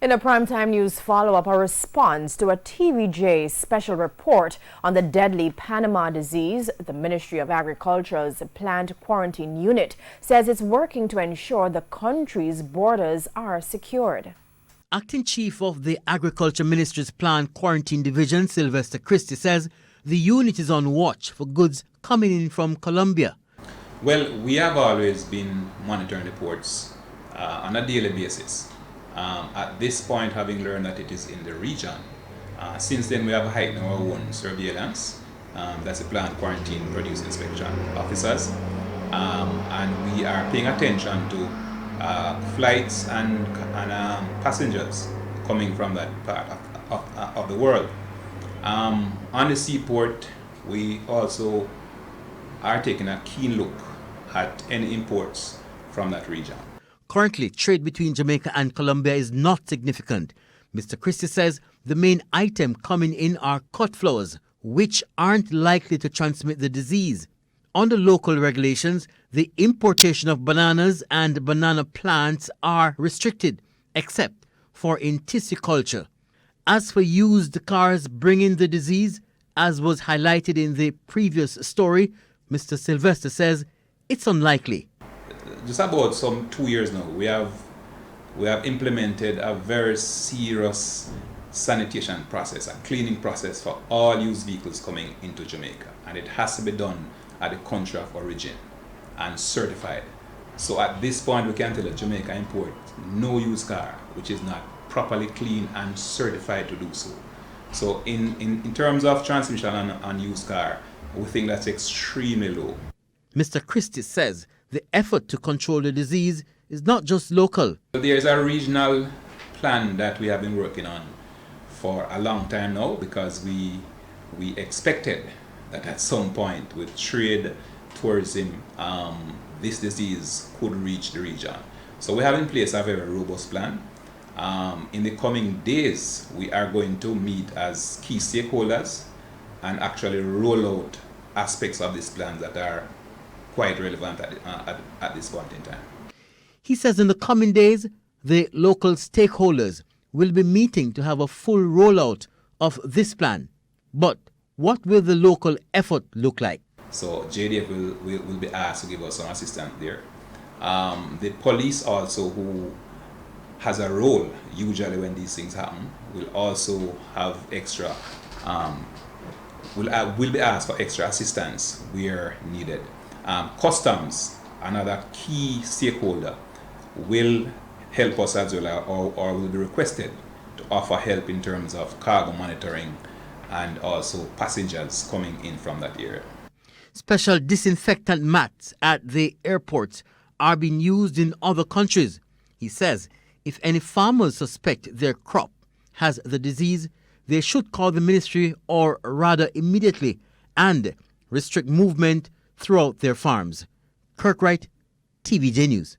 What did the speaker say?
In a primetime news follow-up, a response to a TVJ special report on the deadly Panama disease, the Ministry of Agriculture's Plant Quarantine Unit says it's working to ensure the country's borders are secured. Acting Chief of the Agriculture Ministry's Plant Quarantine Division, Sylvester Christie, says the unit is on watch for goods coming in from Colombia. Well, we have always been monitoring reports on a daily basis. At this point, having learned that it is in the region, since then we have heightened our own surveillance. That's the plant quarantine produce inspection officers, and we are paying attention to flights and passengers coming from that part of the world. On the seaport, we also are taking a keen look at any imports from that region. Currently, trade between Jamaica and Colombia is not significant. Mr. Christie says the main item coming in are cut flowers, which aren't likely to transmit the disease. Under local regulations, the importation of bananas and banana plants are restricted, except for in tissue culture. As for used cars bringing the disease, as was highlighted in the previous story, Mr. Sylvester says it's unlikely. Just about some 2 years now, we have implemented a very serious sanitation process, a cleaning process for all used vehicles coming into Jamaica, and it has to be done at the country of origin and certified. So at this point, we can tell that Jamaica import no used car which is not properly cleaned and certified to do so. So in terms of transmission on used car, we think that's extremely low. Mr. Christie says the effort to control the disease is not just local. There is a regional plan that we have been working on for a long time now, because we expected that at some point with trade, tourism, this disease could reach the region. So we have in place a very robust plan. In the coming days, we are going to meet as key stakeholders and actually roll out aspects of this plan that are quite relevant at this point in time. He says in the coming days, the local stakeholders will be meeting to have a full rollout of this plan. But what will the local effort look like? So JDF will be asked to give us some assistance there. The police also, who has a role usually when these things happen, will also have extra, will be asked for extra assistance where needed. Customs, another key stakeholder, will help us as well, or will be requested to offer help in terms of cargo monitoring and also passengers coming in from that area. Special disinfectant mats at the airports are being used in other countries. He says if any farmers suspect their crop has the disease, they should call the ministry, or rather immediately, and restrict movement throughout their farms. Kirk Wright, TVJ News.